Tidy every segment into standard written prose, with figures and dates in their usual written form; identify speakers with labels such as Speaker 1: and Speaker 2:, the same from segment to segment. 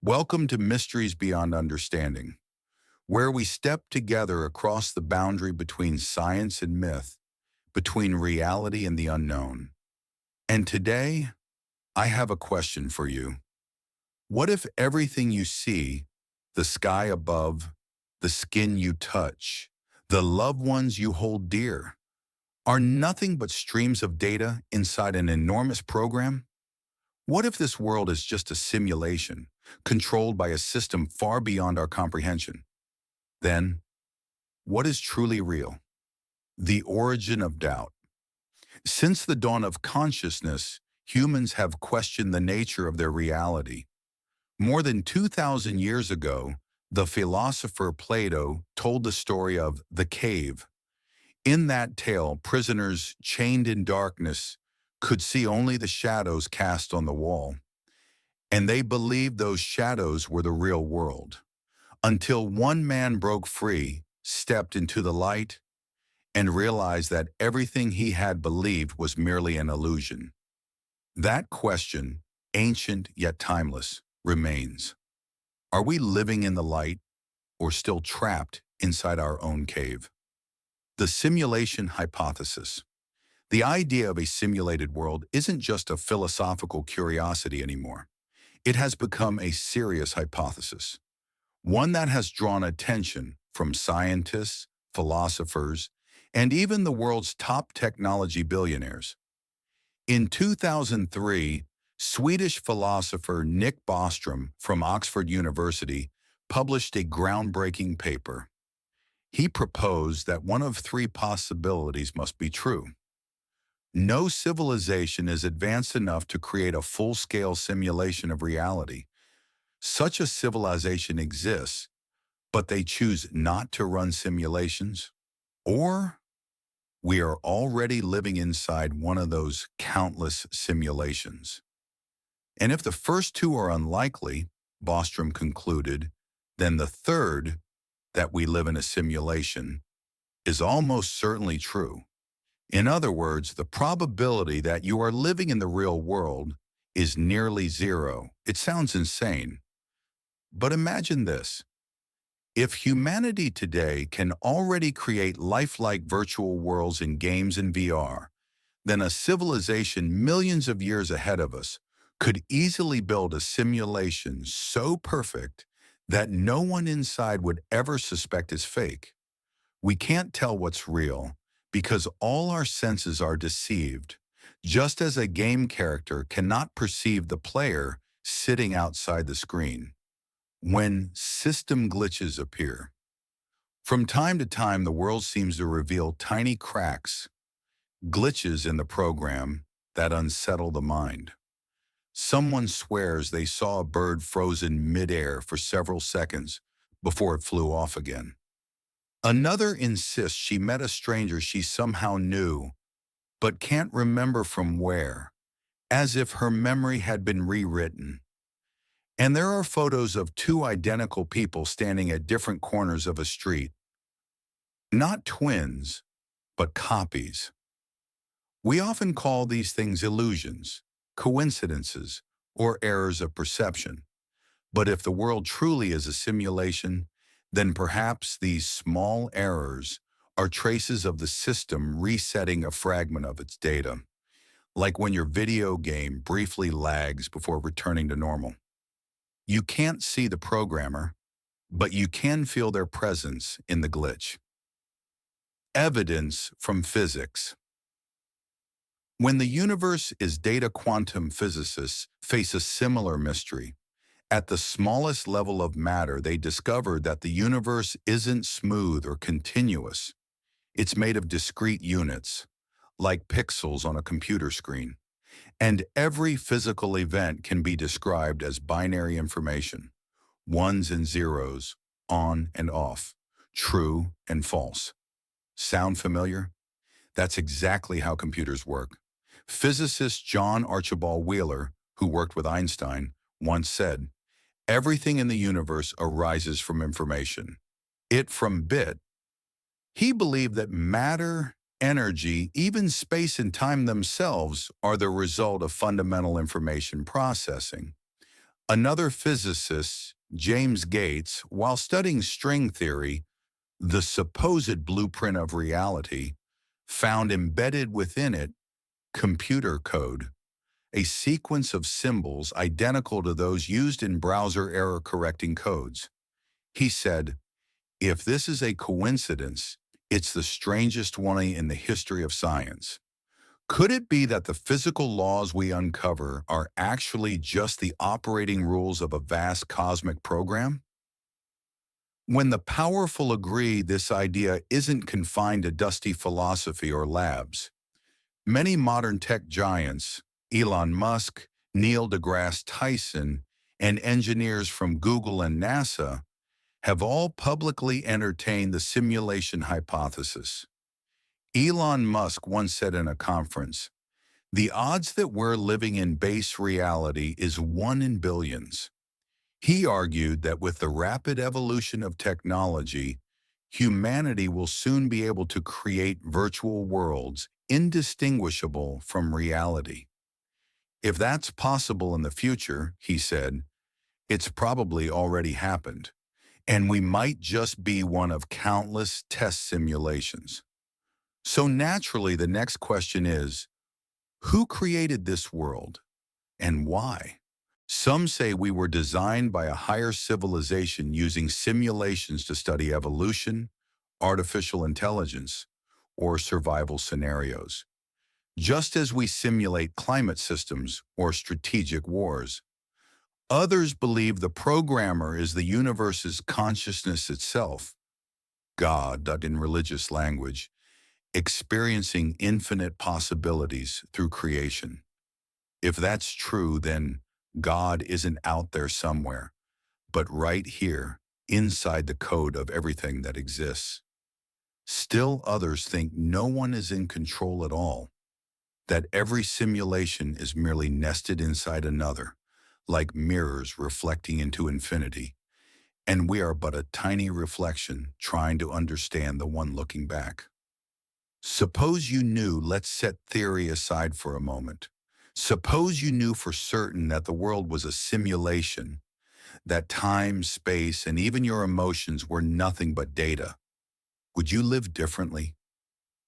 Speaker 1: Welcome to Mysteries Beyond Understanding, where we step together across the boundary between science and myth, between reality and the unknown. And today, I have a question for you. What if everything you see, the sky above, the skin you touch, the loved ones you hold dear, are nothing but streams of data inside an enormous program? What if this world is just a simulation, controlled by a system far beyond our comprehension? Then, what is truly real? The origin of doubt. Since the dawn of consciousness, humans have questioned the nature of their reality. More than 2,000 years ago, the philosopher Plato told the story of the cave. In that tale, prisoners chained in darkness could see only the shadows cast on the wall, and they believed those shadows were the real world. Until one man broke free, stepped into the light, and realized that everything he had believed was merely an illusion. That question, ancient yet timeless, remains. Are we living in the light or still trapped inside our own cave? The simulation hypothesis. The idea of a simulated world isn't just a philosophical curiosity anymore. It has become a serious hypothesis, one that has drawn attention from scientists, philosophers, and even the world's top technology billionaires. In 2003, Swedish philosopher Nick Bostrom from Oxford University published a groundbreaking paper. He proposed that one of three possibilities must be true. No civilization is advanced enough to create a full-scale simulation of reality. Such a civilization exists, but they choose not to run simulations. Or we are already living inside one of those countless simulations. And if the first two are unlikely, Bostrom concluded, then the third, that we live in a simulation, is almost certainly true. In other words, the probability that you are living in the real world is nearly zero. It sounds insane, but imagine this. If humanity today can already create lifelike virtual worlds in games and VR, then a civilization millions of years ahead of us could easily build a simulation so perfect that no one inside would ever suspect it's fake. We can't tell what's real because all our senses are deceived, just as a game character cannot perceive the player sitting outside the screen. When system glitches appear, from time to time the world seems to reveal tiny cracks, glitches in the program that unsettle the mind. Someone swears they saw a bird frozen midair for several seconds before it flew off again. Another insists she met a stranger she somehow knew, but can't remember from where, as if her memory had been rewritten. And there are photos of two identical people standing at different corners of a street. Not twins, but copies. We often call these things illusions, coincidences, or errors of perception. But if the world truly is a simulation, then perhaps these small errors are traces of the system resetting a fragment of its data, like when your video game briefly lags before returning to normal. You can't see the programmer, but you can feel their presence in the glitch. Evidence from physics. When the universe is data, quantum physicists face a similar mystery. At the smallest level of matter, they discovered that the universe isn't smooth or continuous. It's made of discrete units, like pixels on a computer screen. And every physical event can be described as binary information, ones and zeros, on and off, true and false. Sound familiar? That's exactly how computers work. Physicist John Archibald Wheeler, who worked with Einstein, once said, "Everything in the universe arises from information. It from bit." He believed that matter, energy, even space and time themselves are the result of fundamental information processing. Another physicist, James Gates, while studying string theory, the supposed blueprint of reality, found embedded within it computer code, a sequence of symbols identical to those used in browser error-correcting codes. He said, "If this is a coincidence, it's the strangest one in the history of science. Could it be that the physical laws we uncover are actually just the operating rules of a vast cosmic program?" When the powerful agree this idea isn't confined to dusty philosophy or labs, many modern tech giants, Elon Musk, Neil deGrasse Tyson, and engineers from Google and NASA, have all publicly entertained the simulation hypothesis. Elon Musk once said in a conference, "The odds that we're living in base reality is 1 in billions." He argued that with the rapid evolution of technology, humanity will soon be able to create virtual worlds indistinguishable from reality. If that's possible in the future, he said, it's probably already happened, and we might just be one of countless test simulations. So naturally, the next question is, who created this world and why? Some say we were designed by a higher civilization using simulations to study evolution, artificial intelligence, or survival scenarios, just as we simulate climate systems or strategic wars. Others believe the programmer is the universe's consciousness itself, God in religious language, experiencing infinite possibilities through creation. If that's true, then God isn't out there somewhere, but right here, inside the code of everything that exists. Still others think no one is in control at all, that every simulation is merely nested inside another, like mirrors reflecting into infinity, and we are but a tiny reflection trying to understand the one looking back. Suppose you knew, let's set theory aside for a moment. Suppose you knew for certain that the world was a simulation, that time, space, and even your emotions were nothing but data. Would you live differently?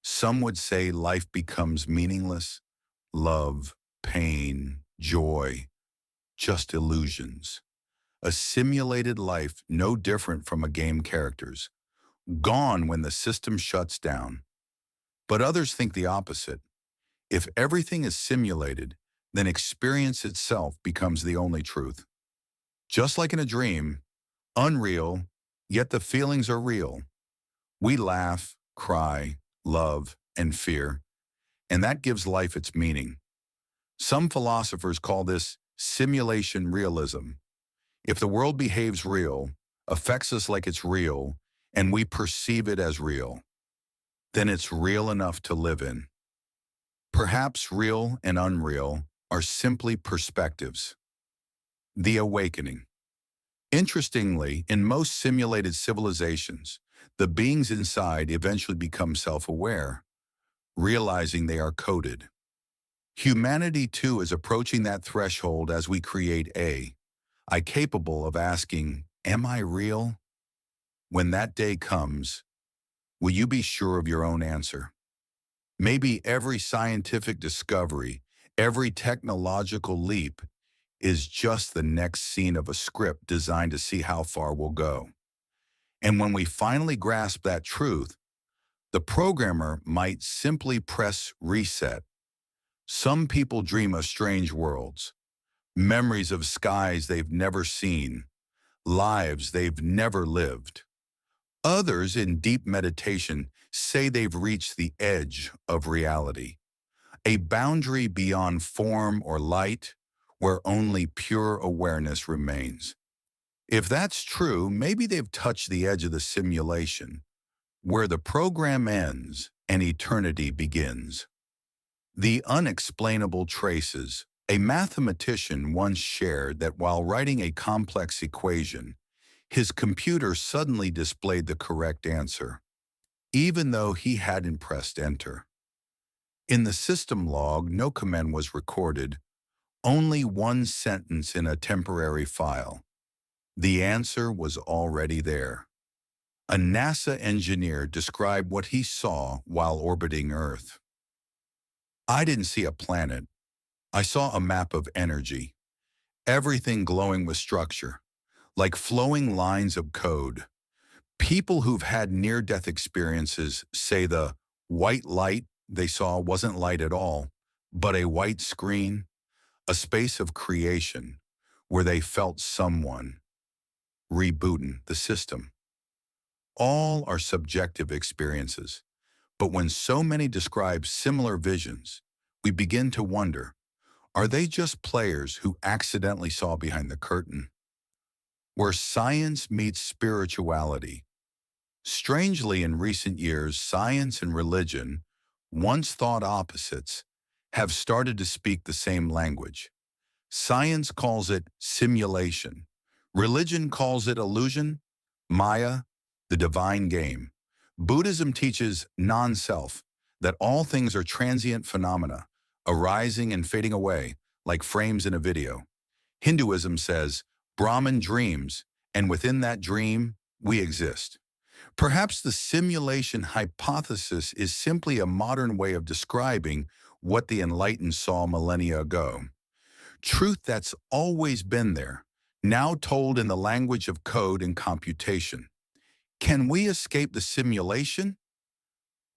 Speaker 1: Some would say life becomes meaningless, love, pain, joy, just illusions. A simulated life no different from a game character's, gone when the system shuts down. But others think the opposite. If everything is simulated, then experience itself becomes the only truth. Just like in a dream, unreal, yet the feelings are real. We laugh, cry, love, and fear, and that gives life its meaning. Some philosophers call this simulation realism. If the world behaves real, affects us like it's real, and we perceive it as real, then it's real enough to live in. Perhaps real and unreal are simply perspectives. The awakening. Interestingly, in most simulated civilizations, the beings inside eventually become self-aware, realizing they are coded. Humanity too is approaching that threshold as we create I capable of asking, am I real? When that day comes, will you be sure of your own answer? Maybe every scientific discovery, every technological leap is just the next scene of a script designed to see how far we'll go. And when we finally grasp that truth, the programmer might simply press reset. Some people dream of strange worlds, memories of skies they've never seen, lives they've never lived. Others, in deep meditation, say they've reached the edge of reality, a boundary beyond form or light where only pure awareness remains. If that's true, maybe they've touched the edge of the simulation, where the program ends and eternity begins. The unexplainable traces. A mathematician once shared that while writing a complex equation, his computer suddenly displayed the correct answer, even though he hadn't pressed enter. In the system log, no command was recorded, Only one sentence in a temporary file. The answer was already there. A NASA engineer described what he saw while orbiting Earth. I didn't see a planet. I saw a map of energy, everything glowing with structure, like flowing lines of code. People who've had near-death experiences say the white light they saw wasn't light at all, but a white screen, a space of creation where they felt someone rebooting the system. All are subjective experiences, but when so many describe similar visions, we begin to wonder, are they just players who accidentally saw behind the curtain? Where science meets spirituality. Strangely, in recent years, science and religion, once thought opposites, have started to speak the same language. Science calls it simulation. Religion calls it illusion, Maya, the divine game. Buddhism teaches non-self, that all things are transient phenomena, arising and fading away, like frames in a video. Hinduism says, Brahman dreams, and within that dream, we exist. Perhaps the simulation hypothesis is simply a modern way of describing what the enlightened saw millennia ago. Truth that's always been there, now told in the language of code and computation. Can we escape the simulation?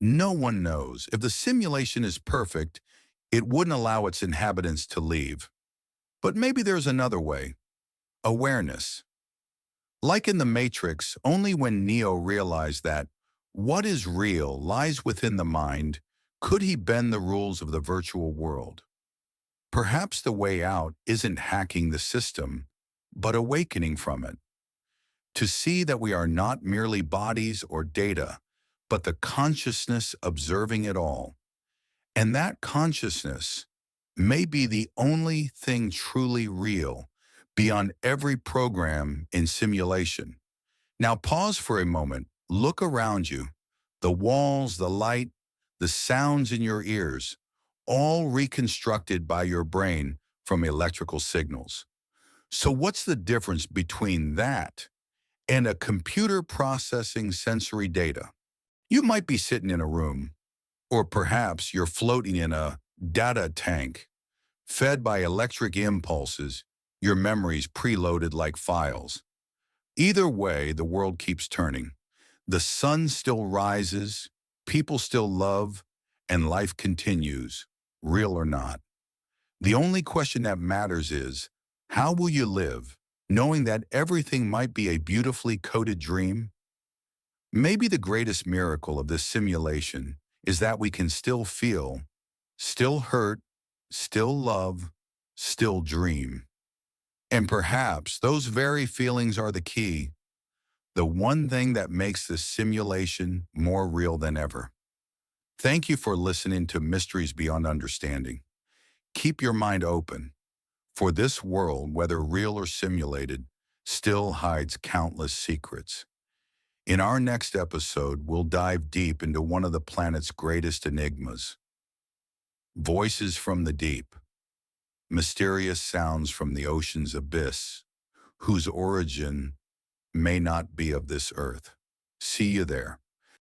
Speaker 1: No one knows. If the simulation is perfect, it wouldn't allow its inhabitants to leave. But maybe there's another way. Awareness. Like in the Matrix, only when Neo realized that what is real lies within the mind, could he bend the rules of the virtual world. Perhaps the way out isn't hacking the system, but awakening from it. To see that we are not merely bodies or data, but the consciousness observing it all. And that consciousness may be the only thing truly real beyond every program in simulation. Now pause for a moment, look around you, the walls, the light, the sounds in your ears, all reconstructed by your brain from electrical signals. So what's the difference between that and a computer processing sensory data? You might be sitting in a room, or perhaps you're floating in a data tank, fed by electric impulses, your memories preloaded like files. Either way, the world keeps turning. The sun still rises, people still love, and life continues, real or not. The only question that matters is, how will you live, knowing that everything might be a beautifully coded dream? Maybe the greatest miracle of this simulation is that we can still feel, still hurt, still love, still dream. And perhaps those very feelings are the key, the one thing that makes this simulation more real than ever. Thank you for listening to Mysteries Beyond Understanding. Keep your mind open, for this world, whether real or simulated, still hides countless secrets. In our next episode, we'll dive deep into one of the planet's greatest enigmas. Voices from the deep, mysterious sounds from the ocean's abyss, whose origin may not be of this earth. See you there.